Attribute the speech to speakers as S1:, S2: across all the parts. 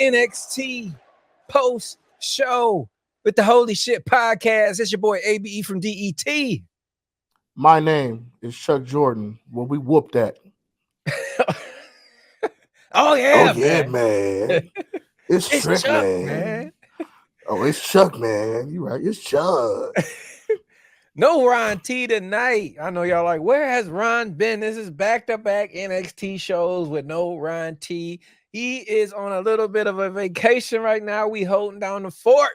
S1: NXT post show with the Holy Shhh Podcast. It's your boy ABE from DET.
S2: My name is Chuck Jordan. Well, we whooped that.
S1: Oh yeah, man.
S2: man. It's Trick,
S1: Chuck,
S2: man. Oh, it's Chuck, man. You right. It's Chuck.
S1: No Ron T tonight. I know y'all like, where has Ron been? This is back-to-back NXT shows with no Ron T. He is on a little bit of a vacation right now. We holding down the fort.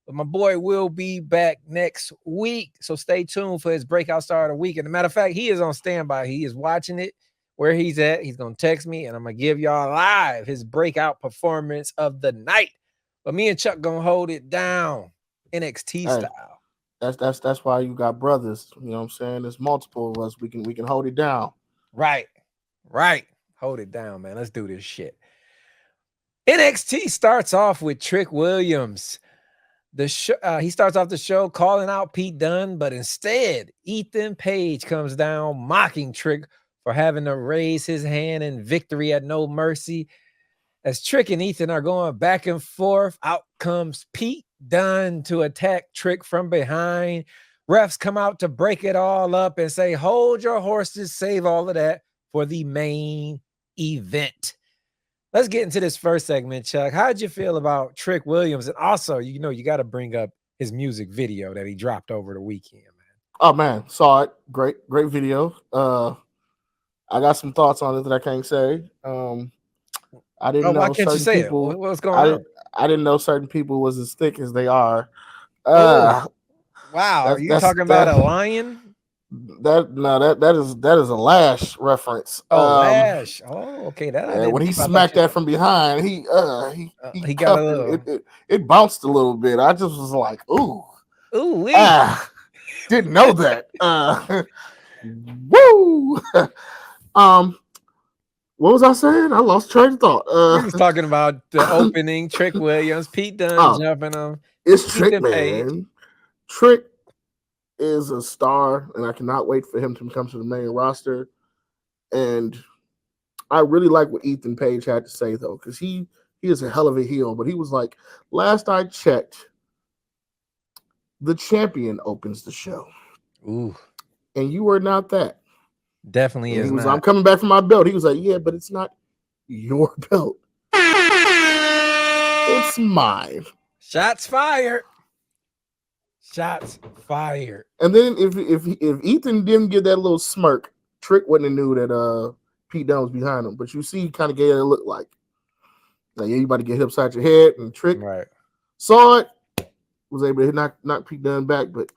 S1: But my boy will be back next week. So stay tuned for his breakout star of the week. And a matter of fact, he is on standby. He is watching it where he's at. He's going to text me, and I'm going to give y'all live his breakout performance of the night. But me and Chuck going to hold it down NXT style.
S2: That's why you got brothers. You know what I'm saying? There's multiple of us. We can hold it down.
S1: Right. Hold it down, man. Let's do this shit. NXT starts off with Trick Williams. He starts off the show calling out Pete Dunne, but instead, Ethan Page comes down mocking Trick for having to raise his hand in victory at No Mercy. As Trick and Ethan are going back and forth, out comes Pete Dunne to attack Trick from behind. Refs come out to break it all up and say, hold your horses, save all of that for the main event. Let's get into this first segment, Chuck. How'd you feel about Trick Williams? And also, you got to bring up his music video that he dropped over the weekend, man.
S2: Oh, man. Saw it. Great video. I got some thoughts on it that I can't say. I didn't know.
S1: Why can't you say
S2: people,
S1: it? What's going on?
S2: I didn't know certain people was as thick as they are.
S1: Wow. Are you talking about a lion?
S2: That is a Lash reference.
S1: Lash. Oh, okay.
S2: When he smacked that from behind, he
S1: got a little.
S2: It bounced a little bit. I just was like, ooh, didn't know that. Woo. What was I saying? I lost train of thought.
S1: We was talking about the opening. Trick Williams, Pete Dunne jumping him.
S2: It's Trick, man. Trick is a star, and I cannot wait for him to come to the main roster. And I really like what Ethan Page had to say, though, because he is a hell of a heel. But he was like, last I checked, the champion opens the show.
S1: Ooh.
S2: And you are not that.
S1: Definitely is not.
S2: I'm coming back from my belt. He was like, yeah, but it's not your belt. It's mine.
S1: Shots fired. And
S2: then if Ethan didn't give that little smirk, Trick wouldn't have knew that Pete Dunne was behind him. But you see, he kind of gave it a look like yeah, you about to get hit upside your head. And Trick saw it, was able to knock Pete Dunne back. But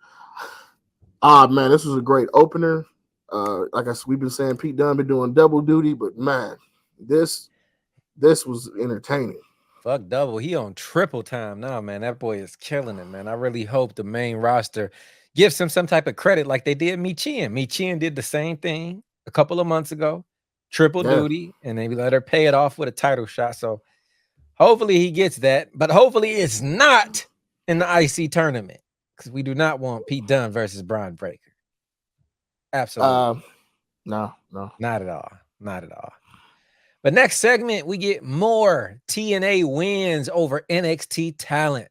S2: man, this was a great opener. Like we've been saying, Pete Dunne been doing double duty, but man, this was entertaining.
S1: Fuck double. He on triple time now, man. That boy is killing it, man. I really hope the main roster gives him some type of credit like they did Michin. Michin did the same thing a couple of months ago, triple duty, and they let her pay it off with a title shot. So hopefully he gets that, but hopefully it's not in the IC tournament because we do not want Pete Dunne versus Braun Breaker. Absolutely.
S2: No.
S1: Not at all. But next segment, we get more TNA wins over NXT talent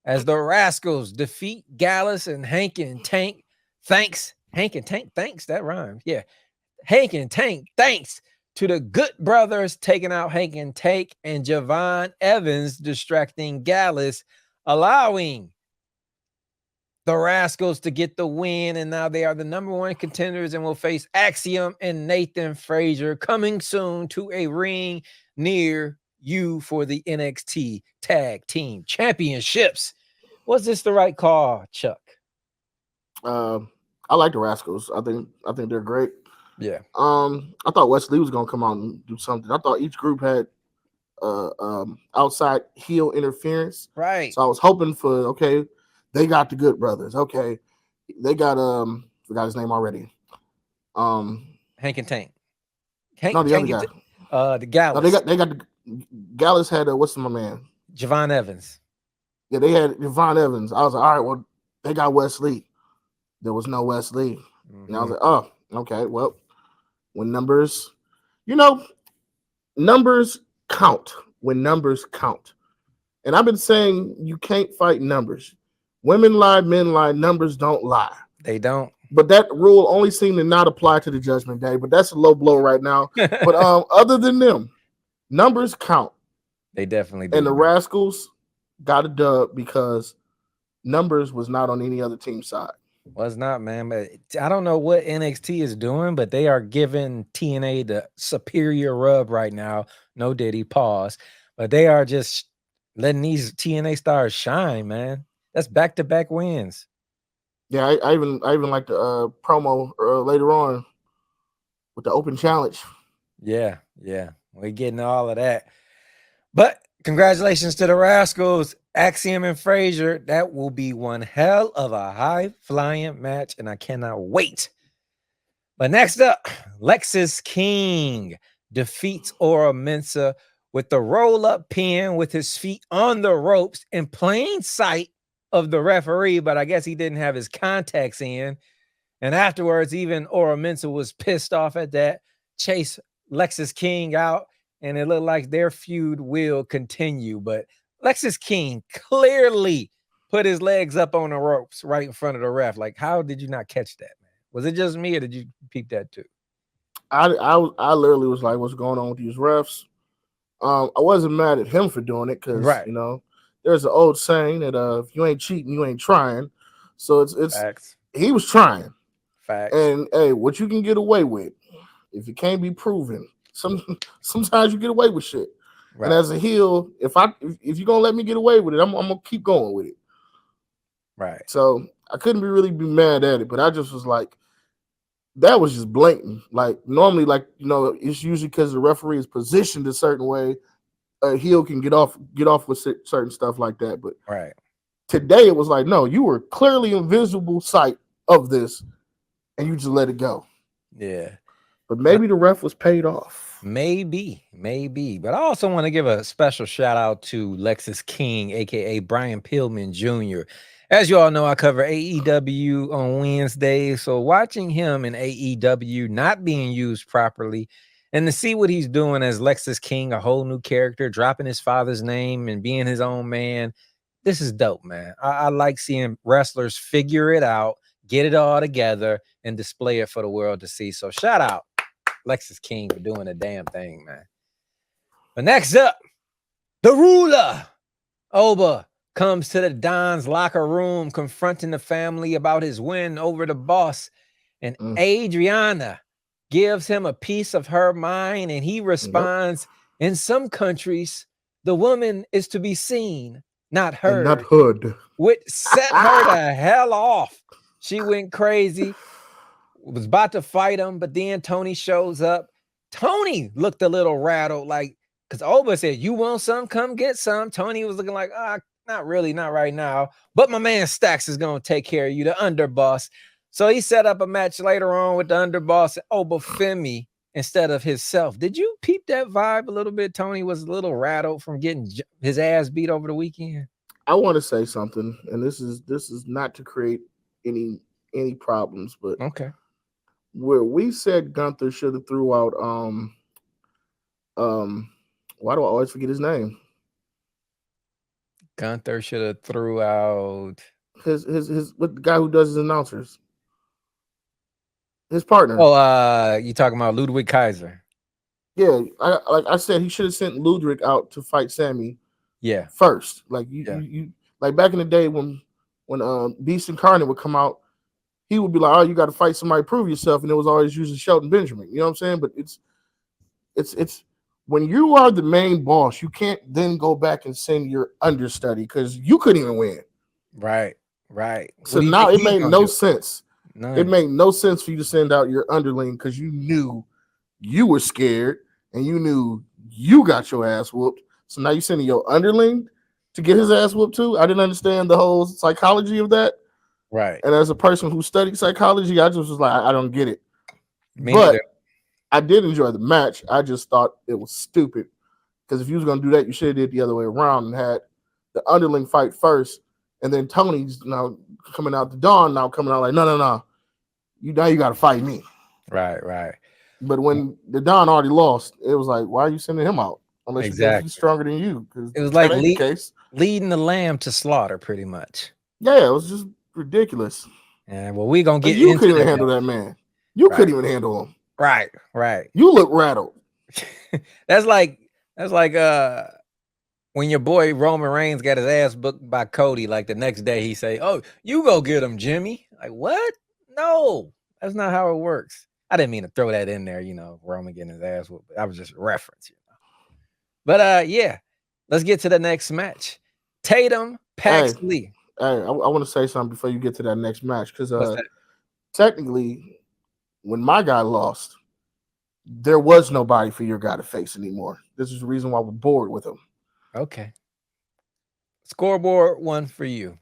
S1: as the Rascals defeat Gallus and Hank and Tank. Thanks. That rhymes. Yeah. Hank and Tank. Thanks to the Good Brothers taking out Hank and Tank and Javon Evans distracting Gallus, allowing the Rascals to get the win, and now they are the number one contenders and will face Axiom and Nathan Frazier coming soon to a ring near you for the NXT Tag Team Championships. Was this the right call, Chuck?
S2: I like the Rascals. I think they're great.
S1: Yeah.
S2: I thought Wesley was gonna come out and do something. I thought each group had outside heel interference.
S1: Right.
S2: So I was hoping for they got the Good Brothers. Okay. They got forgot his name already.
S1: Hank and Tank.
S2: No, the other guy.
S1: The Gallus.
S2: No, they got the Gallus had what's my man?
S1: Javon Evans.
S2: Yeah, they had Javon Evans. I was like, all right, well, they got Wesley. There was no Wesley. Mm-hmm. And I was like, oh, okay, well, when numbers count. when numbers count. And I've been saying you can't fight numbers. Women lie, men lie, numbers don't lie.
S1: They don't.
S2: But that rule only seemed to not apply to the Judgment Day. But that's a low blow right now. But other than them, numbers count.
S1: They definitely do.
S2: And the Rascals got a dub because numbers was not on any other team side.
S1: Was not, man. But I don't know what NXT is doing, but they are giving TNA the superior rub right now. No Diddy, pause. But they are just letting these TNA stars shine, man. That's back-to-back wins.
S2: Yeah, I even like the promo later on with the open challenge.
S1: Yeah. We're getting all of that. But congratulations to the Rascals, Axiom and Frazier. That will be one hell of a high-flying match, and I cannot wait. But next up, Lexis King defeats Ora Mensa with the roll-up pin with his feet on the ropes in plain sight of the referee, but I guess he didn't have his contacts in. And afterwards, even Ora Mensa was pissed off at that, chased Lexis King out, and it looked like their feud will continue. But Lexis King clearly put his legs up on the ropes right in front of the ref. Like, how did you not catch that, man? Was it just me, or did you peep that too?
S2: I literally was like, what's going on with these refs? I wasn't mad at him for doing it because, you know, there's an old saying that if you ain't cheating, you ain't trying. So it's
S1: Facts.
S2: He was trying.
S1: Facts.
S2: And hey, what you can get away with, if it can't be proven, sometimes you get away with shit. Right. And as a heel, if you're gonna let me get away with it, I'm gonna keep going with it.
S1: Right.
S2: So I couldn't really be mad at it, but I just was like, that was just blatant. Like normally, like, you know, it's usually because the referee is positioned a certain way, a heel can get off with certain stuff like that. But
S1: right
S2: today it was like, no, you were clearly in visible sight of this, and you just let it go.
S1: Yeah.
S2: But maybe the ref was paid off.
S1: Maybe. But I also want to give a special shout out to Lexis King, aka Brian Pillman Jr. As you all know, I cover AEW on Wednesdays. So watching him in AEW not being used properly, and to see what he's doing as Lexis King, a whole new character, dropping his father's name and being his own man, this is dope, man. I like seeing wrestlers figure it out, get it all together, and display it for the world to see. So shout out Lexis King for doing a damn thing, man. But next up, the ruler, Oba, comes to the Don's locker room, confronting the family about his win over the boss. And Adriana gives him a piece of her mind, and he responds, in some countries, the woman is to be seen, not heard.
S2: And not hood.
S1: Which set her the hell off. She went crazy, was about to fight him, but then Tony shows up. Tony looked a little rattled, like, because Oba said, you want some? Come get some. Tony was looking like, not really, not right now. But my man Stacks is going to take care of you, the underboss. So he set up a match later on with the underboss and Oba Femi instead of himself. Did you peep that vibe a little bit? Tony was a little rattled from getting his ass beat over the weekend.
S2: I want to say something, and this is not to create any problems, but
S1: okay.
S2: Where we said Gunther should have threw out why do I always forget his name?
S1: Gunther should have threw out
S2: his what the guy who does his announcers. His partner.
S1: Oh, you talking about Ludwig Kaiser?
S2: Yeah, I said he should have sent Ludwig out to fight Sammy.
S1: Yeah,
S2: first. Like you like back in the day when Beast Incarnate would come out, he would be like, "Oh, you got to fight somebody, prove yourself," and it was always usually Shelton Benjamin. You know what I'm saying? But it's when you are the main boss, you can't then go back and send your understudy because you couldn't even win.
S1: Right.
S2: So now it made no sense.
S1: None.
S2: It made no sense for you to send out your underling because you knew you were scared and you knew you got your ass whooped. So now you're sending your underling to get his ass whooped too. I didn't understand the whole psychology of that.
S1: Right.
S2: And as a person who studied psychology, I just was like, I don't get it.
S1: Me
S2: but
S1: neither.
S2: I did enjoy the match. I just thought it was stupid because if you was going to do that, you should have did the other way around and had the underling fight first. And then Tony's now coming out the Dawn, now coming out like, no. You got to fight me.
S1: Right.
S2: But when the Don already lost, it was like, why are you sending him out? unless you think he's
S1: Exactly.
S2: stronger than you, because
S1: It was
S2: that
S1: like
S2: ain't the case.
S1: leading the lamb to slaughter, pretty much.
S2: Yeah, it was just ridiculous.
S1: And well, we gonna
S2: Like,
S1: get
S2: you
S1: into
S2: couldn't even
S1: that.
S2: handle that man. You
S1: Right,
S2: couldn't even handle him.
S1: right.
S2: You look rattled.
S1: that's like that's like when your boy Roman Reigns got his ass booked by Cody. Like the next day, he say, "Oh, you go get him, Jimmy." Like what? No, that's not how it works. I didn't mean to throw that in there. Roman getting his ass whooped. I was just a reference. But yeah, let's get to the next match. Tatum
S2: Hey,
S1: Paxley.
S2: I want to say something before you get to that next match, because
S1: What's that?
S2: technically, when my guy lost, there was nobody for your guy to face anymore. This is the reason why we're bored with him.
S1: Okay. Scoreboard one for you.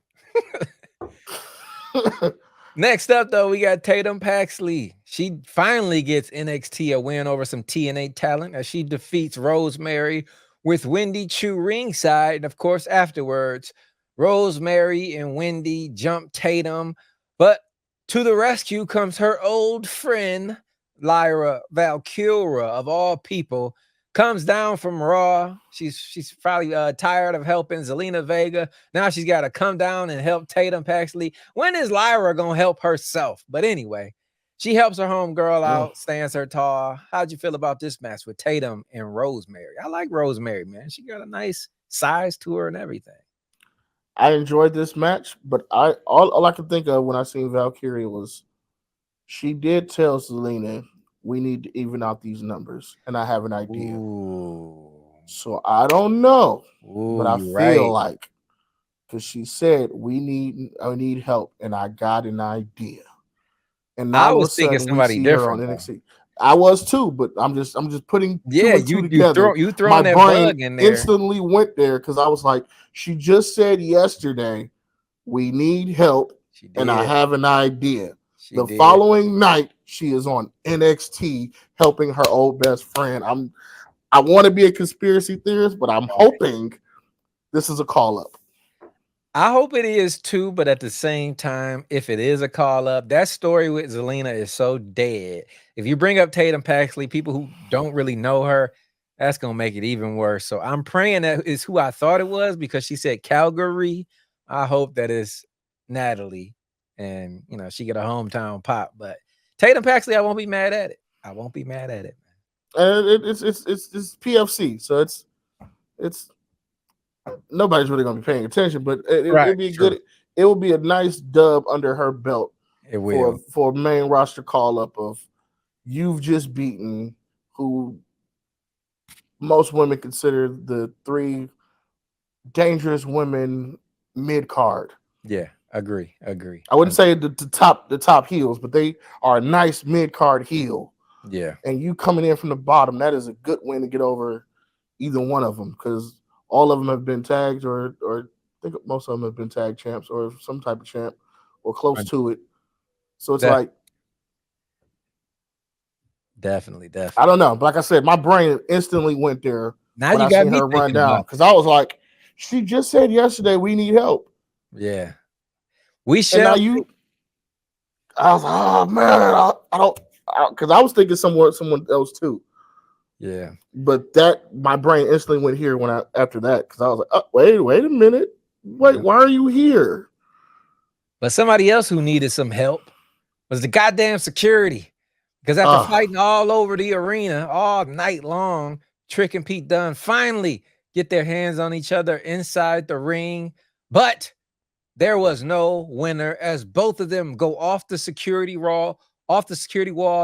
S1: Next up, though, we got Tatum Paxley. She finally gets NXT a win over some TNA talent as she defeats Rosemary with Wendy Chu ringside. And of course, afterwards, Rosemary and Wendy jump Tatum. But to the rescue comes her old friend, Lyra Valkyra, of all people. Comes down from Raw. She's probably tired of helping Zelina Vega. Now she's got to come down and help Tatum Paxley. When is Lyra gonna help herself? But anyway, she helps her homegirl out, stands her tall. How'd you feel about this match with Tatum and Rosemary? I like Rosemary, man. She got a nice size to her and everything.
S2: I enjoyed this match, but all I could think of when I seen Valkyria was she did tell Zelina, we need to even out these numbers, and I have an idea.
S1: Ooh.
S2: So I don't know, but I
S1: you're
S2: feel
S1: right.
S2: like, because she said I need help, and I got an idea. And now
S1: I
S2: all of
S1: was
S2: a
S1: thinking
S2: sudden we
S1: somebody
S2: see her on
S1: different though.
S2: NXT. I was too, but I'm just putting two
S1: Yeah,
S2: and two together.
S1: you
S2: My
S1: throwing that
S2: brain
S1: bug in there.
S2: instantly went there because I was like, she just said yesterday, we need help,
S1: She
S2: and I
S1: did.
S2: have an idea.
S1: She
S2: The
S1: did.
S2: following night, she is on NXT helping her old best friend. I want to be a conspiracy theorist, but I'm hoping this is a call up.
S1: I hope it is too, but at the same time, if it is a call up, that story with Zelina is so dead. If you bring up Tatum Paxley, people who don't really know her, that's gonna make it even worse. So I'm praying that is who I thought it was because she said Calgary. I hope that is Natalie, and she get a hometown pop. But Tatum Paxley, I won't be mad at it. I won't be mad at it.
S2: And it's PFC, so it's nobody's really gonna be paying attention, but
S1: Right.
S2: it'll be
S1: True.
S2: good. It will be a nice dub under her belt
S1: It will.
S2: for a main roster call up of you've just beaten who most women consider the three dangerous women mid card.
S1: Yeah. Agree.
S2: I wouldn't say the top heels, but they are a nice mid card heel.
S1: Yeah.
S2: And you coming in from the bottom, that is a good win to get over either one of them, because all of them have been tagged, or I think most of them have been tag champs or some type of champ or close to it. So it's like,
S1: definitely.
S2: I don't know. But like I said, my brain instantly went there
S1: Now
S2: when
S1: you
S2: I
S1: got
S2: seen
S1: me
S2: her run
S1: thinking
S2: down,
S1: about
S2: because I was like, she just said yesterday we need help.
S1: Yeah. We
S2: And now
S1: shall see.
S2: I was like, oh man, I don't, because I was thinking someone else too.
S1: Yeah.
S2: But that my brain instantly went here after that, because I was like, oh, wait a minute, why are you here?
S1: But somebody else who needed some help was the goddamn security. Because after fighting all over the arena all night long, Trick and Pete Dunne finally get their hands on each other inside the ring. But there was no winner as both of them go off the security wall,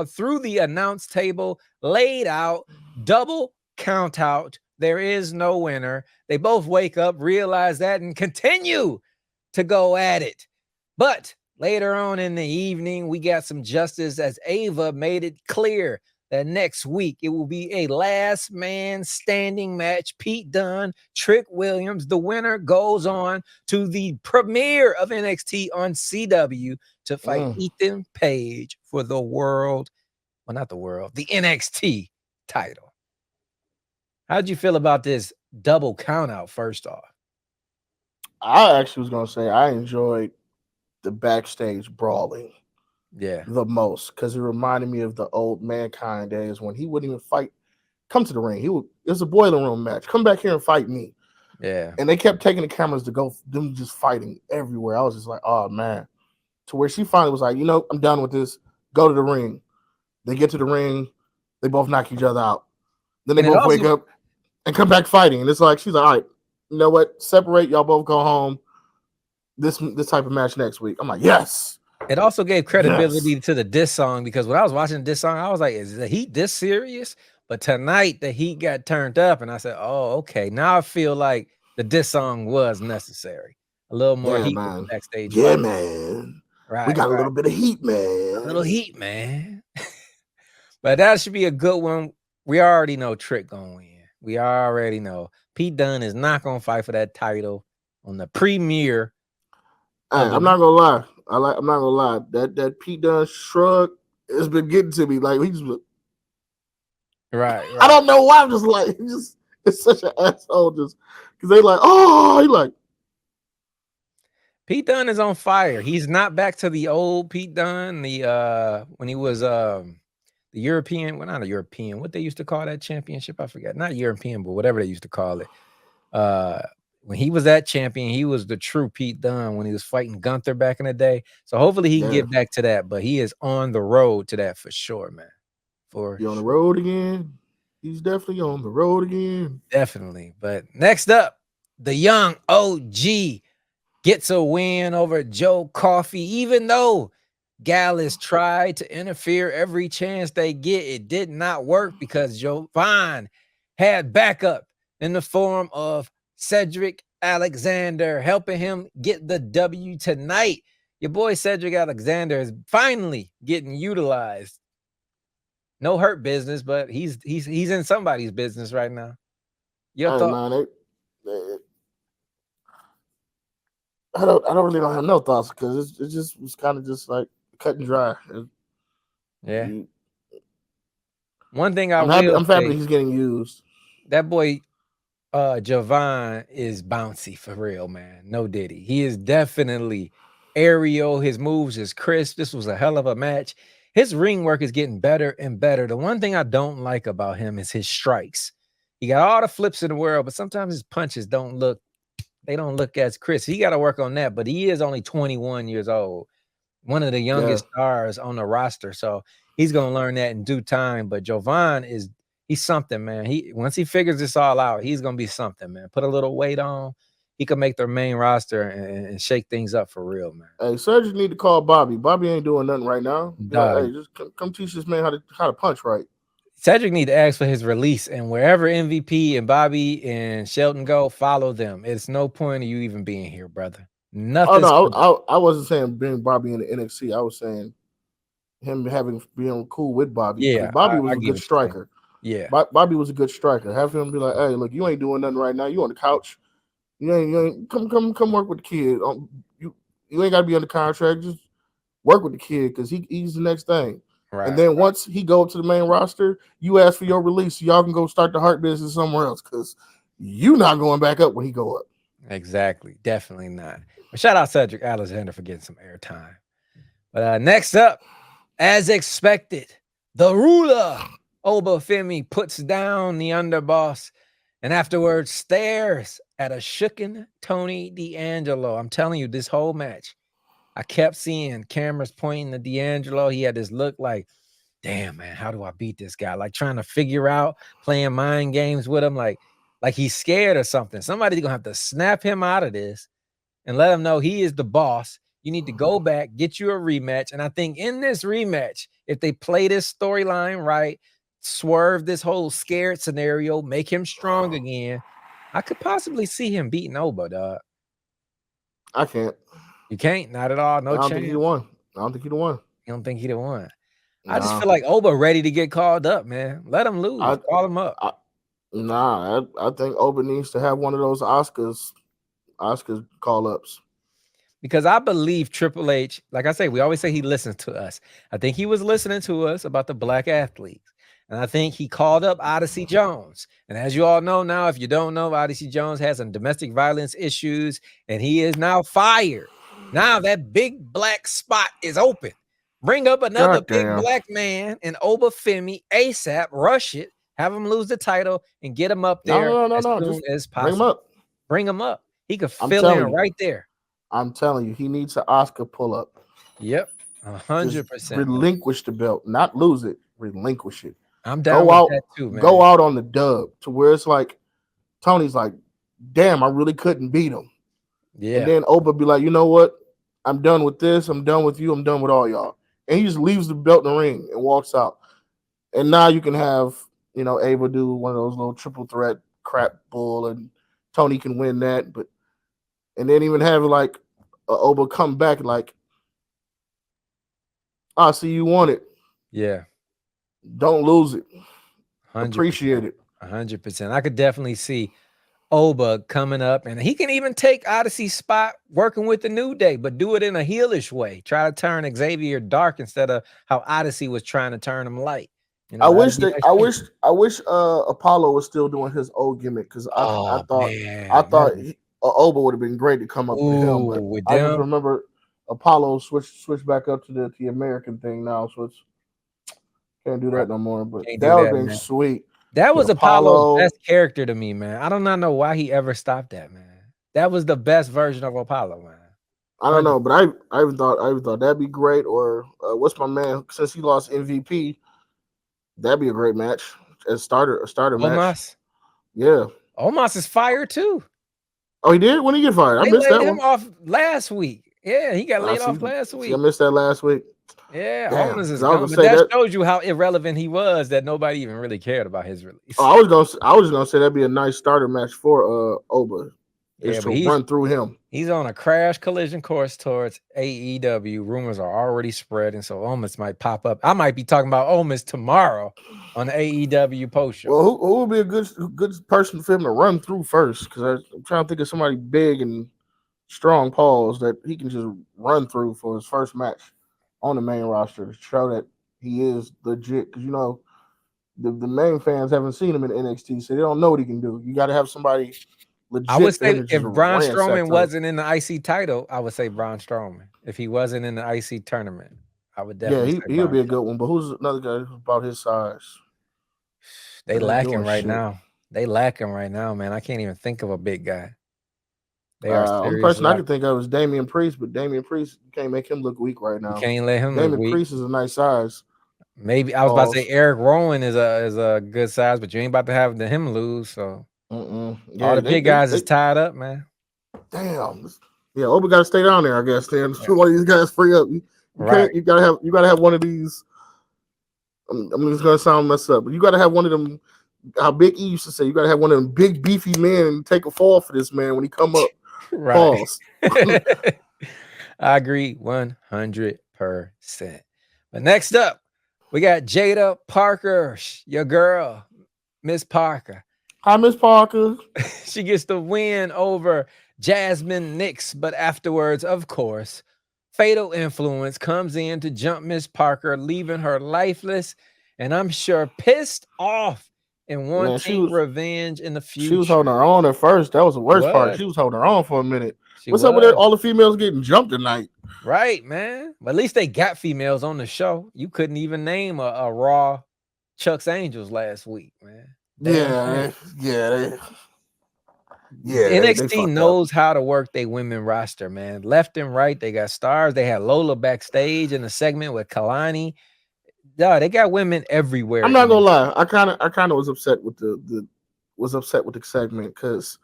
S1: through the announce table, laid out, double count out. There is no winner. They both wake up, realize that, and continue to go at it. But later on in the evening, we got some justice as Ava made it clear that next week it will be a last man standing match. Pete Dunne, Trick Williams. The winner goes on to the premiere of NXT on CW to fight Ethan Page for the world. Well, not the world, the NXT title. How'd you feel about this double count out first off?
S2: I actually was going to say I enjoyed the backstage brawling
S1: the
S2: most, because it reminded me of the old Mankind days when he wouldn't even fight come to the ring. It's a boiler room match. Come back here and fight me.
S1: Yeah.
S2: And they kept taking the cameras to go them just fighting everywhere. I was just like, oh man. To where she finally was like, I'm done with this. Go to the ring. They get to the ring. They both knock each other out. Then they both wake up and come back fighting. And it's like, she's like, all right, you know what? Separate. Y'all both go home. This type of match next week. I'm like, yes.
S1: It also gave credibility to the diss song, because when I was watching the diss song, I was like, is the heat this serious? But tonight the heat got turned up, and I said, oh, okay. Now I feel like the diss song was necessary. A little more heat backstage.
S2: Yeah, man.
S1: Right.
S2: We got a little bit of heat, man.
S1: A little heat, man. But that should be a good one. We already know Trick gonna win. We already know Pete Dunne is not gonna fight for that title on the premiere.
S2: I'm not gonna lie. I'm not gonna lie. That Pete Dunne shrug has been getting to me. Like, he's
S1: right.
S2: I don't know why. I'm just like, it's such an asshole. Just because they like, oh, he like.
S1: Pete Dunne is on fire. He's not back to the old Pete Dunne. The when he was the European, well, not a European. What they used to call that championship, I forget. Not European, but whatever they used to call it. When he was that champion, he was the true Pete Dunne when he was fighting Gunther back in the day. So hopefully he can get back to that. But he is on the road to that for sure, man.
S2: He on the road again. He's definitely on the road again.
S1: Definitely. But next up, the young OG gets a win over Joe Coffey, even though Gallus tried to interfere every chance they get. It did not work because Jovan had backup in the form of Cedric Alexander, helping him get the W tonight. Your boy Cedric Alexander is finally getting utilized. No hurt business, but he's in somebody's business right now. Your thought?
S2: I don't really have no thoughts, because it just was kind of just like cut and dry.
S1: Yeah. One thing
S2: I'm happy he's getting used.
S1: That boy Jovan is bouncy for real, man. No diddy. He is definitely aerial. His moves is crisp. This was a hell of a match. His ring work is getting better and better. The one thing I don't like about him is his strikes. He got all the flips in the world, but sometimes his punches don't look as crisp. He got to work on that, but he is only 21 years old. One of the youngest stars on the roster. So he's going to learn that in due time. But Jovan he's something, man. Once he figures this all out, he's going to be something, man. Put a little weight on. He can make their main roster and shake things up for real, man.
S2: Hey, Cedric need to call Bobby. Bobby ain't doing nothing right now. Hey, just come teach this man how to punch right.
S1: Cedric need to ask for his release, and wherever MVP and Bobby and Shelton go, follow them. It's no point of you even being here, brother. Nothing.
S2: Oh no, I wasn't saying bring Bobby in the NXT. I was saying him being cool with Bobby.
S1: Yeah,
S2: Bobby was a good striker.
S1: Yeah,
S2: Bobby was a good striker. Have him be like, hey, look, you ain't doing nothing right now. You on the couch. You ain't come work with the kid. You ain't got to be under contract. Just work with the kid, because he's the next thing. Right. And then once he go up to the main roster, you ask for your release so y'all can go start the heart business somewhere else, because you not going back up when he go up.
S1: Exactly. Definitely not. But shout out Cedric Alexander for getting some airtime. But next up, as expected, the ruler, Obafemi, puts down the underboss and afterwards stares at a shooken Tony D'Angelo. I'm telling you, this whole match, I kept seeing cameras pointing to D'Angelo. He had this look like, damn, man, how do I beat this guy? Like trying to figure out, playing mind games with him, like he's scared or something. Somebody's going to have to snap him out of this and let him know he is the boss. You need to go back, get you a rematch. And I think in this rematch, if they play this storyline right, swerve this whole scared scenario, make him strong again, I could possibly see him beating Oba, dog.
S2: I can't.
S1: You can't? Not at all? No chance?
S2: I don't think he'd won. I don't think he'd won.
S1: You don't think he'd have won? Nah. I just feel like Oba ready to get called up, man. Let him lose. Call him up.
S2: I think Oba needs to have one of those Oscars call-ups.
S1: Because I believe Triple H, like I say, we always say he listens to us. I think he was listening to us about the black athletes. And I think he called up Odyssey Jones. And as you all know now, if you don't know, Odyssey Jones has some domestic violence issues, and he is now fired. Now that big black spot is open. Bring up another big black man and Obafemi ASAP. Rush it. Have him lose the title and get him up
S2: No,
S1: there
S2: no, no,
S1: as
S2: no, no.
S1: soon
S2: Just
S1: as
S2: bring him
S1: possible.
S2: up.
S1: Bring him up. He could
S2: I'm
S1: fill in
S2: telling you.
S1: right there.
S2: I'm telling you, he needs an Oscar pull up.
S1: Yep,
S2: Just
S1: 100%.
S2: relinquish the belt, not lose it. Relinquish it.
S1: I'm down with that too, man.
S2: Go out on the dub to where it's like Tony's like, damn, I really couldn't beat him.
S1: Yeah.
S2: And then Oba be like, you know what? I'm done with this. I'm done with you. I'm done with all y'all. And he just leaves the belt in the ring and walks out. And now you can have, Ava do one of those little triple threat crap bull, and Tony can win that. And then even have like Oba come back like, I see you want it.
S1: Yeah.
S2: Don't lose it.
S1: 100%.
S2: Appreciate it.
S1: 100%. I could definitely see Oba coming up, and he can even take Odyssey's spot working with the New Day, but do it in a heelish way. Try to turn Xavier dark instead of how Odyssey was trying to turn him light.
S2: I wish Apollo was still doing his old gimmick, because I thought Oba would have been great to come up with him, but I just remember Apollo switched back up to the American thing now, so it's can't do that no more. But that would have been sweet.
S1: That was Apollo's best character to me, man. I do not know why he ever stopped that, man. That was the best version of Apollo, man.
S2: I don't know, but I even thought that'd be great. Or what's my man? Since he lost MVP, that'd be a great match. A starter match. Yeah.
S1: Omos is fired too.
S2: Oh, he did? When did he get fired? I missed that one.
S1: Off last week. Yeah, he got laid off last week.
S2: I missed that last week.
S1: Yeah, Omos is gone, but that shows you how irrelevant he was, that nobody even really cared about his release.
S2: Oh, I was gonna say that'd be a nice starter match for Oba. Yeah, to run through him.
S1: He's on a crash collision course towards AEW. Rumors are already spreading, so Omos might pop up. I might be talking about Omos tomorrow on the AEW post show.
S2: Well, who would be a good person for him to run through first? Because I'm trying to think of somebody big and strong, pause, that he can just run through for his first match on the main roster to show that he is legit. Because the main fans haven't seen him in NXT, so they don't know what he can do. You got to have somebody legit.
S1: I would say if Braun Strowman wasn't in the IC title, I would say Braun Strowman. If he wasn't in the IC tournament, I would definitely.
S2: Yeah, he'll be a good one. But who's another guy who's about his size?
S1: They lacking right now. They lacking right now, man. I can't even think of a big guy.
S2: One person I can think of is Damian Priest, but Damian Priest, you can't make him look weak right now.
S1: You can't let him.
S2: Damian Priest is a nice size.
S1: Maybe I was about to say Eric Rowan is a good size, but you ain't about to have him lose. So all the big guys is tied up, man.
S2: Damn. Yeah, Oba got to stay down there, I guess. Then one of these guys free up. You gotta have one of these. I'm just gonna sound messed up, but you gotta have one of them. How Big E used to say, you gotta have one of them big beefy men and take a fall for this man when he come up.
S1: Right. Pause. I agree 100%. But next up, we got Jada Parker, your girl, Miss Parker.
S2: Hi, Miss Parker.
S1: She gets the win over Jasmine Nix, but afterwards, of course, Fatal Influence comes in to jump Miss Parker, leaving her lifeless, and I'm sure pissed off and wanting revenge in the future.
S2: She was holding her own at first. That was the worst part. She was holding her own for a minute. What's up with all the females getting jumped tonight?
S1: Right, man. But at least they got females on the show. You couldn't even name a Raw Chuck's Angels last week, man.
S2: Yeah.
S1: NXT knows how to work their women roster, man. Left and right, they got stars. They had Lola backstage in a segment with Kalani. Yeah, they got women everywhere.
S2: I'm not gonna lie. I kind of was upset with the segment because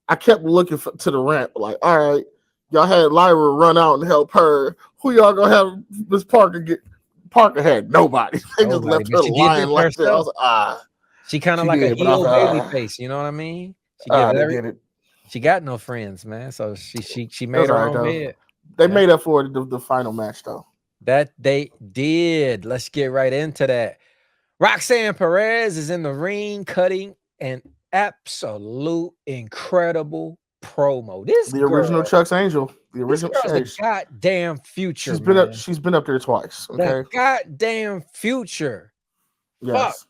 S2: I kept looking to the ramp. Like, all right, y'all had Lyra run out and help her. Who y'all gonna have Miss Parker get? Parker had nobody. They just left her lying like that. I was like,
S1: she kind of like a heel baby face. You know what I mean? She got no friends, man. So she made her own bed.
S2: They made up for the final match though.
S1: That they did. Let's get right into that. Roxanne Perez is in the ring cutting an absolute incredible promo.
S2: The original Chuck's Angel. The original
S1: goddamn future.
S2: She's been up there twice. Okay.
S1: The goddamn future.
S2: Yes.
S1: Fuck.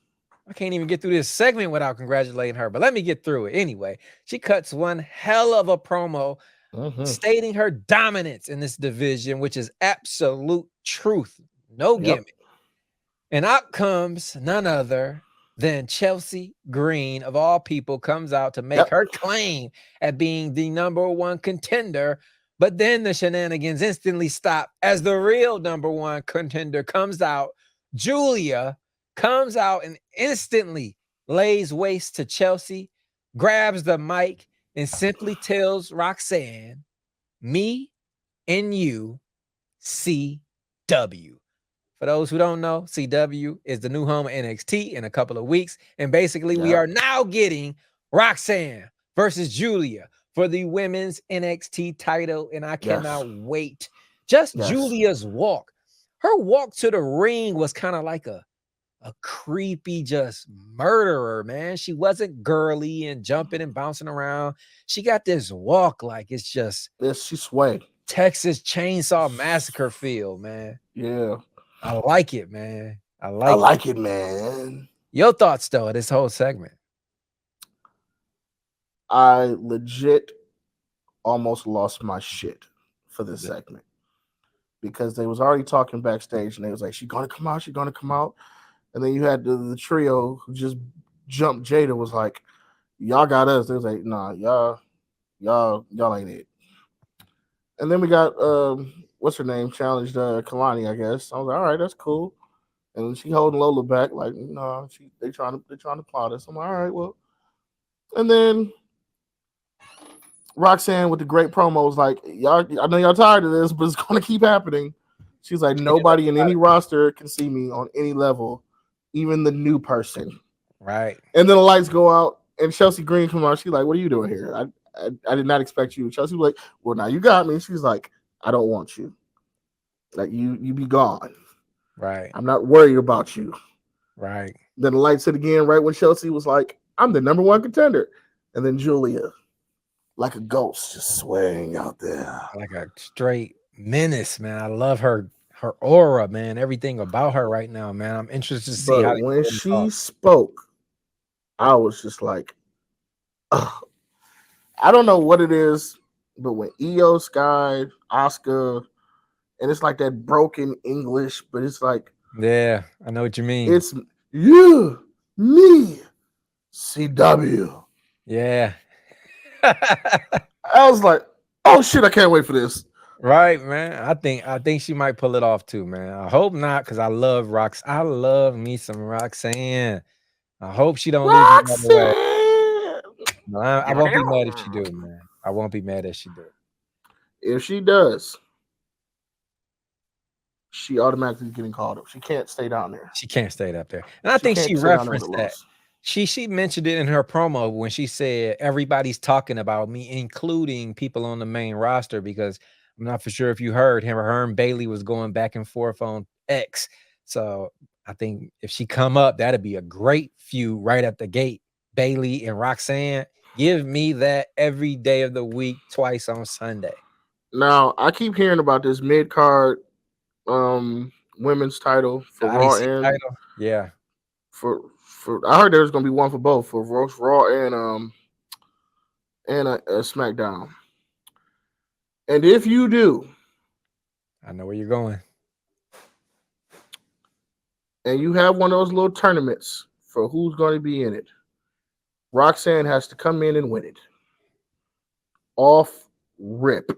S1: I can't even get through this segment without congratulating her, but let me get through it anyway. She cuts one hell of a promo stating her dominance in this division, which is absolute truth. No gimmick. And out comes none other Then Chelsea Green, of all people, comes out to make
S2: Yep.
S1: her claim at being the number one contender. But then the shenanigans instantly stop as the real number one contender comes out. Julia comes out and instantly lays waste to Chelsea, grabs the mic, and simply tells Roxanne, me and you, CW. For those who don't know, CW is the new home of NXT in a couple of weeks. And basically, we
S2: Yep.
S1: are now getting Roxanne versus Julia for the women's NXT title. And I
S2: Yes.
S1: cannot wait. Just
S2: Yes.
S1: Julia's walk. Her walk to the ring was kind of like a creepy, just murderer, man. She wasn't girly and jumping and bouncing around. She got this walk like it's just
S2: Yes, she swayed.
S1: Texas Chainsaw Massacre feel, man.
S2: Yeah.
S1: I like it, man. I
S2: I
S1: like it.
S2: like it, man.
S1: Your thoughts, though, of this whole segment?
S2: I legit almost lost my shit for this segment because they was already talking backstage and they was like, "She gonna come out? She gonna come out?" And then you had the trio who just jumped. Jada was like, "Y'all got us." They was like, "Nah, y'all ain't it." And then we got what's her name challenged Kalani, I guess. I was like, "All right, that's cool." And she holding Lola back, like, "No, they trying to plot us." I'm like, "All right, well." And then Roxanne with the great promos, like, "Y'all, I know y'all tired of this, but it's gonna keep happening." She's like, "Nobody in any roster can see me on any level, even the new person."
S1: Right.
S2: And then the lights go out, and Chelsea Green come out. She's like, "What are you doing here? I did not expect you." Chelsea was like, "Well, now you got me." She's like, "I don't want you. Like, you be gone.
S1: Right.
S2: I'm not worried about you."
S1: Right.
S2: Then the lights hit again right when Chelsea was like, "I'm the number one contender." And then Julia, like a ghost, just swaying out there.
S1: Like a straight menace, man. I love her aura, man. Everything about her right now, man. I'm interested to see
S2: But
S1: how they
S2: when
S1: pull this off.
S2: she spoke, I was just like, ugh. I don't know what it is, but when Io, Sky, Oscar, and it's like that broken English, but it's like,
S1: Yeah, I know what you mean.
S2: it's you, me, CW.
S1: Yeah.
S2: I was like, oh shit, I can't wait for this.
S1: Right, man. I think she might pull it off too, man. I hope not, because I love I love me some Roxanne. I hope she don't lose another way.
S2: Roxanne.
S1: No, I won't be mad if she do, man. I won't be mad if she do.
S2: If she does, she automatically getting called up. She can't stay down there.
S1: She can't stay up there. And I
S2: She
S1: think she
S2: can't stay down there with a
S1: referenced that.
S2: loss.
S1: She mentioned it in her promo when she said everybody's talking about me, including people on the main roster, because I'm not for sure if you heard him or her and Bailey was going back and forth on X. So I think if she come up, that'd be a great feud right at the gate. Bailey and Roxanne, give me that every day of the week, twice on Sunday.
S2: Now I keep hearing about this mid card women's title
S1: The
S2: for Raw
S1: IC
S2: and
S1: title, yeah.
S2: for I heard there's gonna be one for both for Raw and a SmackDown. And if you do,
S1: I know where you're going.
S2: and you have one of those little tournaments for who's going to be in it, Roxanne has to come in and win it. Off rip.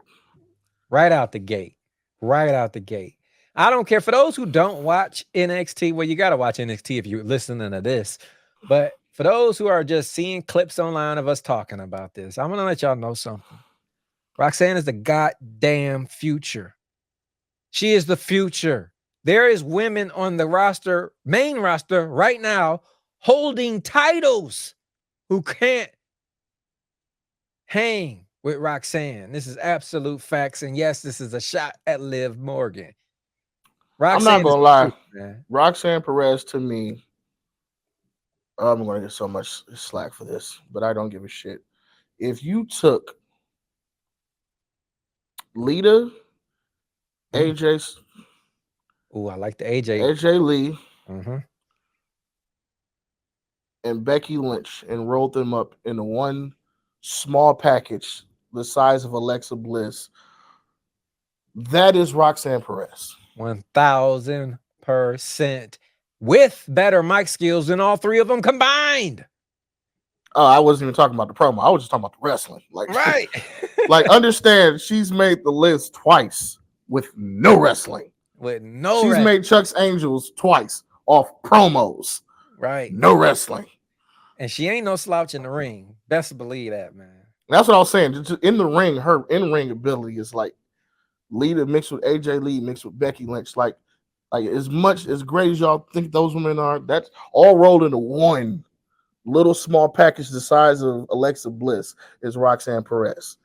S1: Right out the gate. Right out the gate. I don't care. For those who don't watch NXT, well, you got to watch NXT if you're listening to this. But for those who are just seeing clips online of us talking about this, I'm going to let y'all know something. Roxanne is the goddamn future. She is the future. There is women on the roster, main roster right now, holding titles who can't hang with Roxanne. This is absolute facts. And yes, this is a shot at Liv Morgan.
S2: I'm not
S1: Roxanne is
S2: gonna
S1: the
S2: lie.
S1: truth, man.
S2: Roxanne Perez to me, I'm gonna get so much slack for this, but I don't give a shit. If you took Lita, AJ,
S1: Oh, I like the AJ.
S2: AJ Lee,
S1: Mm-hmm.
S2: and Becky Lynch and rolled them up into one small package the size of Alexa Bliss, that is Roxanne Perez.
S1: 1000%. with better mic skills than all three of them combined.
S2: Oh, I wasn't even talking about the promo. I was just talking about the wrestling. Like,
S1: Right.
S2: like understand she's made the list twice with no wrestling.
S1: With no
S2: She's
S1: wrestling.
S2: made Chuck's Angels twice off promos.
S1: Right.
S2: No wrestling.
S1: And she ain't no slouch in the ring. Best believe that, man.
S2: That's what I was saying. Just in the ring, her in-ring ability is like Lita mixed with AJ Lee mixed with Becky Lynch. Like as much as great as y'all think those women are, that's all rolled into one little small package the size of Alexa Bliss is Roxanne Perez.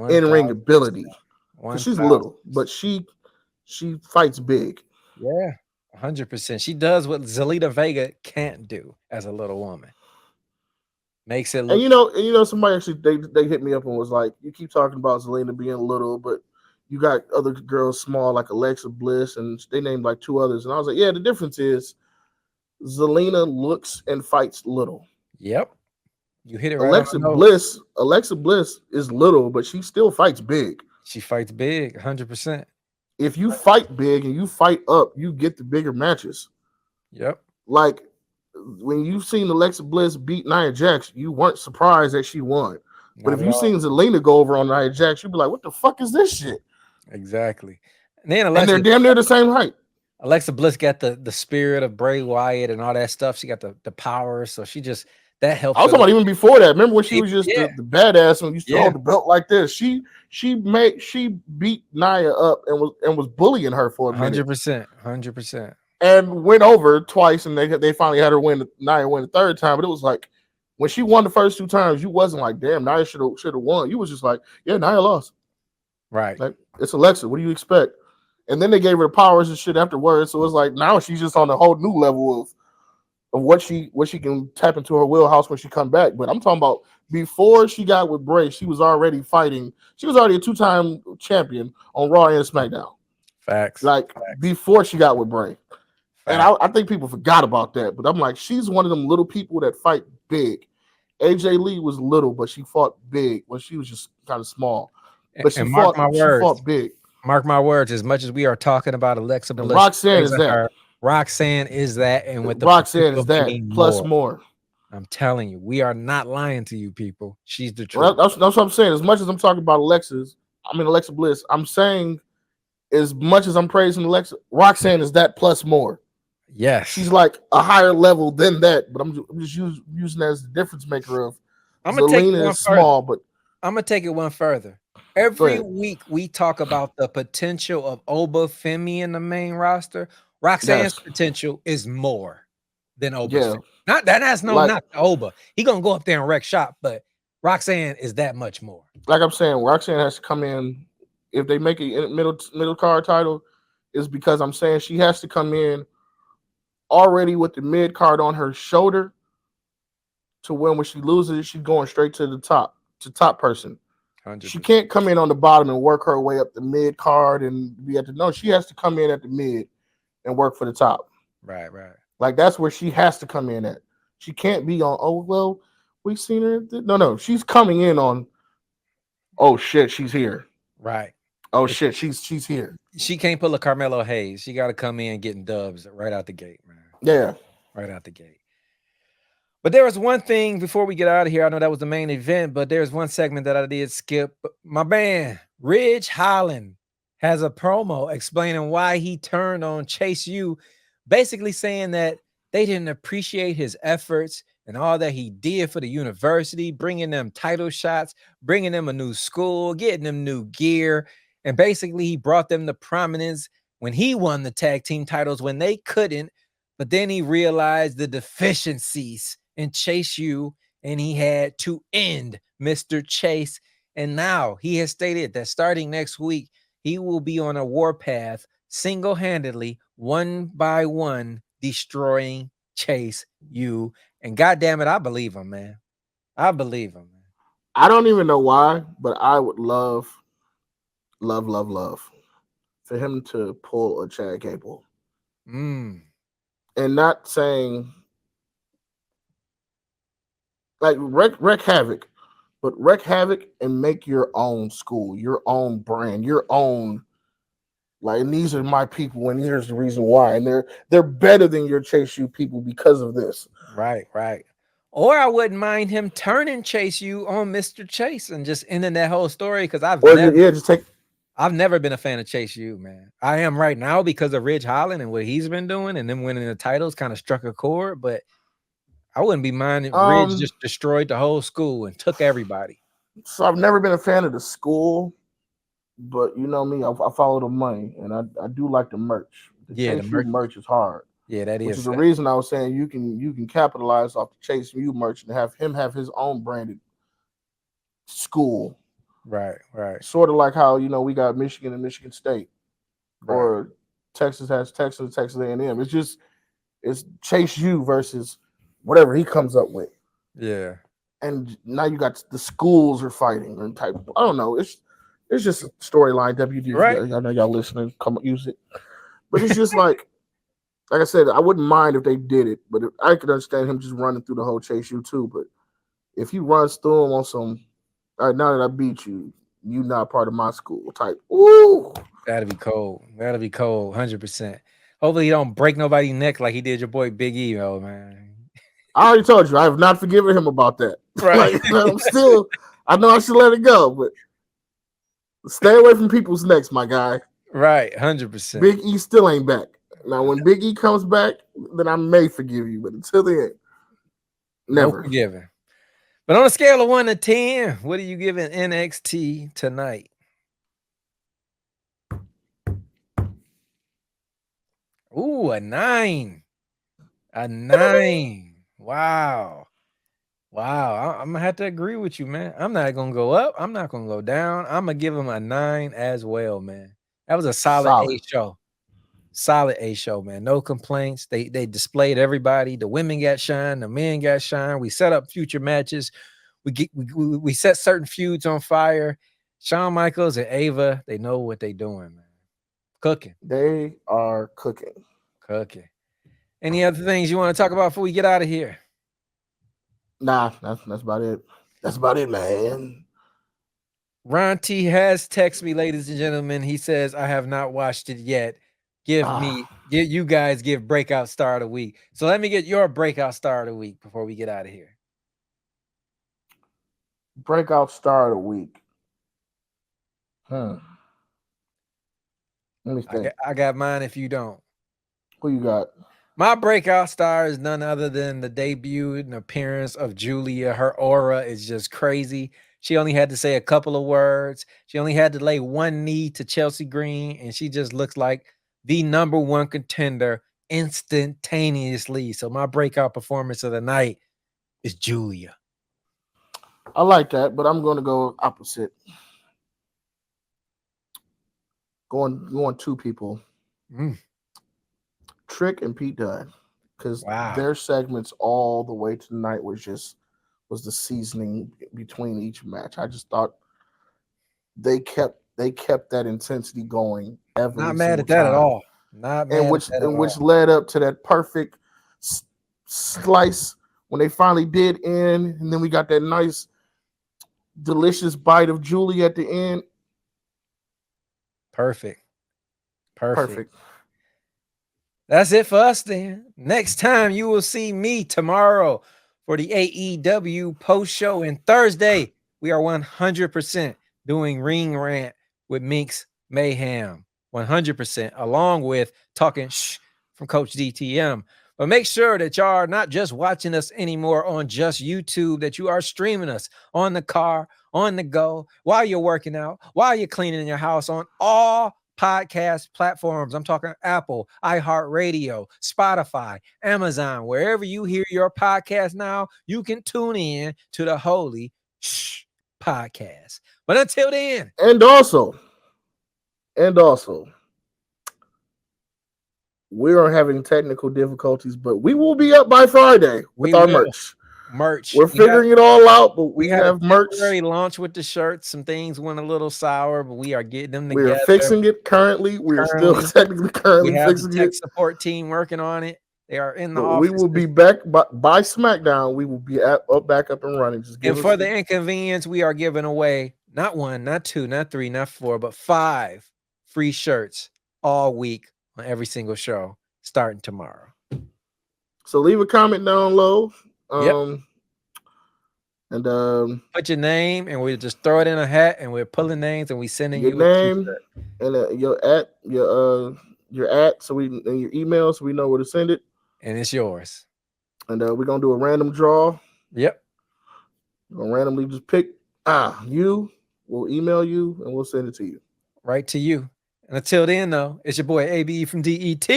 S2: In-ring ability. Because she's little, but she fights big.
S1: Yeah, 100%. She does what Zelita Vega can't do as a little woman. Makes it look.
S2: And you know, somebody actually they hit me up and was like, "You keep talking about Zelina being little, but you got other girls small like Alexa Bliss, and they named like two others." And I was like, "Yeah, the difference is Zelina looks and fights little.
S1: Yep, you hit it right on the
S2: nose. Alexa Bliss is little, but she still fights big.
S1: She fights big, 100%.
S2: If you fight big and you fight up, you get the bigger matches.
S1: Yep.
S2: Like when you've seen Alexa Bliss beat Nia Jax, you weren't surprised that she won. But if you've seen Zelina go over on Nia Jax, you'd be like, "What the fuck is this shit?"
S1: Exactly. And then
S2: they're damn near the same height.
S1: Alexa Bliss got the spirit of Bray Wyatt and all that stuff. She got the power, so she just that helps.
S2: I was talking about even before that. Remember when she was just the badass and used to hold the belt like this? She beat Nia up and was bullying her for a minute.
S1: 100%.
S2: And went over twice, and they finally had her Nia win the third time. But it was like when she won the first two times, you wasn't like, "Damn, Nia should have won." You was just like, "Yeah, Nia lost."
S1: Right.
S2: Like, it's Alexa. What do you expect? And then they gave her the powers and shit afterwards. So it's like now she's just on a whole new level of what she can tap into her wheelhouse when she come back. But I'm talking about before she got with Bray, she was already fighting. She was already a 2-time champion on Raw and SmackDown.
S1: Facts.
S2: Like before she got with Bray. And I think people forgot about that. But I'm like, she's one of them little people that fight big. AJ Lee was little, but she fought big when she was just kind of small. But she fought big.
S1: Mark my words, as much as we are talking about Alexa Bliss,
S2: Roxanne is that.
S1: Roxanne is that. And with
S2: Roxanne is that plus more.
S1: I'm telling you, we are not lying to you people. She's the truth.
S2: Well, that's what I'm saying. As much as I'm talking about Alexa Bliss, I'm saying as much as I'm praising Alexa, Roxanne is that plus more.
S1: Yes.
S2: She's like a higher level than that, but I'm just using that as the difference maker of Zelina is small, but
S1: I'm gonna take it one further. Every week we talk about the potential of Oba Femi in the main roster. Roxanne's potential is more than Oba's.
S2: Yeah.
S1: Not that has not Oba. He gonna go up there and wreck shop, but Roxanne is that much more.
S2: Like I'm saying, Roxanne has to come in. If they make a middle card title, is because I'm saying she has to come in already with the mid card on her shoulder to when she loses, she's going straight to the top person. 100%. She can't come in on the bottom and work her way up the mid card and be at the no. She has to come in at the mid and work for the top.
S1: Right.
S2: Like that's where she has to come in at. She can't be on. Oh well, we've seen her. No. She's coming in on. Oh shit, she's here.
S1: Right.
S2: Oh shit, she's here.
S1: She can't pull a Carmelo Hayes. She got to come in getting dubs right out the gate, man.
S2: Yeah,
S1: right out the gate. But there was one thing before we get out of here. I know that was the main event, but there's one segment that I did skip. My man, Ridge Holland, has a promo explaining why he turned on Chase U, basically saying that they didn't appreciate his efforts and all that he did for the university, bringing them title shots, bringing them a new school, getting them new gear. And basically, he brought them to prominence when he won the tag team titles when they couldn't. But then he realized the deficiencies in Chase U, and he had to end Mr. Chase. And now he has stated that starting next week, he will be on a warpath single-handedly, one by one, destroying Chase U. And goddamn it, I believe him, man. I believe him, man.
S2: I don't even know why, but I would love for him to pull a Chad Gable. And not saying like wreck havoc, but wreck havoc and make your own school, your own brand, your own Like, and these are my people, and here's the reason why. And they're better than your Chase U people because of this.
S1: Right, right. Or I wouldn't mind him turning Chase U on Mr. Chase and just ending that whole story because
S2: Or yeah, just take.
S1: I've never been a fan of Chase U, man. I am right now because of Ridge Holland and what he's been doing, and them winning the titles kind of struck a chord. But I wouldn't be minding Ridge just destroyed the whole school and took everybody.
S2: So I've never been a fan of the school, but you know me, I follow the money, and I do like the merch. The Chase U merch is hard.
S1: Yeah, that is.
S2: Which is the reason I was saying you can capitalize off the Chase U merch and have him have his own branded school.
S1: Right, right.
S2: Sort of like how, you know, we got Michigan and Michigan State, right. Or Texas has Texas A&M. It's Chase U versus whatever he comes up with.
S1: Yeah.
S2: And now you got the schools are fighting and type. I don't know. It's just a storyline. WD. Right. I know y'all listening. Come use it. But it's just like I said, I wouldn't mind if they did it, but I could understand him just running through the whole Chase U too. But if he runs through him on some, all right, now that I beat you, you not part of my school type. Ooh,
S1: that'd be cold. That'd be cold, 100%. Hopefully he don't break nobody's neck like he did your boy Big E, oh man.
S2: I already told you I have not forgiven him about that. Right. Like, I'm still, I know I should let it go, but stay away from people's necks, my guy.
S1: Right, 100%.
S2: Big E still ain't back. Now, when Big E comes back, then I may forgive you, but until then, never.
S1: No forgiving. But on a scale of 1 to 10, what are you giving NXT tonight? Ooh, a 9. A 9. Wow. Wow. I'm going to have to agree with you, man. I'm not going to go up. I'm not going to go down. I'm going to give him a 9 as well, man. That was a solid A show. Solid A show, man. No complaints. They displayed everybody. The women got shine. The men got shine. We set up future matches. We set certain feuds on fire. Shawn Michaels and Ava, they know what they doing, man. Cooking.
S2: They are cooking.
S1: Cooking. Any other things you want to talk about before we get out of here?
S2: Nah, that's about it. That's about it, man.
S1: Ron T has texted me, ladies and gentlemen. He says, I have not watched it yet. You guys give breakout star of the week. So let me get your breakout star of the week before we get out of here.
S2: Breakout star of the week. Let me think.
S1: I got mine if you don't.
S2: Who you got?
S1: My breakout star is none other than the debut and appearance of Julia. Her aura is just crazy. She only had to say a couple of words. She only had to lay one knee to Chelsea Green, and she just looks like the number one contender instantaneously. So my breakout performance of the night is Julia.
S2: I like that, but I'm going to go opposite. Going two people. Trick and Pete Dunne, because their segments all the way tonight was the seasoning between each match. I just thought they kept that intensity going every
S1: Not mad at that at all. Not mad
S2: which led up to that perfect slice when they finally did end, and then we got that nice delicious bite of Julie at the end.
S1: Perfect. That's it for us then. Next time you will see me tomorrow for the AEW post show, and Thursday we are 100% doing Ring Rant with Minx Mayhem. 100%, along with talking shh from Coach DTM. But make sure that y'all are not just watching us anymore on just YouTube, that you are streaming us on the car, on the go, while you're working out, while you're cleaning your house, on all podcast platforms. I'm talking Apple, iHeartRadio, Spotify, Amazon, wherever you hear your podcast now, you can tune in to the Holy Shhh Podcast. But until then,
S2: and also, we are having technical difficulties, but we will be up by Friday with our merch. We're figuring it all out, but we have merch.
S1: Very launch with the shirts. Some things went a little sour, but we are getting them together.
S2: We're fixing it currently. We're still technically currently fixing it.
S1: We have the tech support team working on it. They are in the office.
S2: We will be back by SmackDown. We will be back up and running.
S1: And for the inconvenience, we are giving away not 1, not 2, not 3, not 4, but 5 free shirts all week on every single show starting tomorrow.
S2: So leave a comment down low.
S1: Yep.
S2: And
S1: put your name, and we'll just throw it in a hat, and we're pulling names, and we sending
S2: your
S1: you
S2: name and your at, so we and your email, so we know where to send it,
S1: and it's yours.
S2: And we're gonna do a random draw.
S1: Yep.
S2: We're gonna randomly just pick you. We'll email you and we'll send it to you.
S1: Right to you. And until then, though, it's your boy ABE from DET.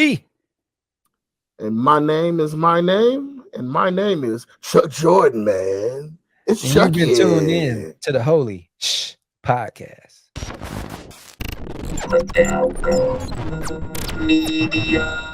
S2: And my name is my name, and my name is Chuck Jordan, man. It's Chuck.
S1: You've been tuned in to the Holy Shhh Podcast. Media.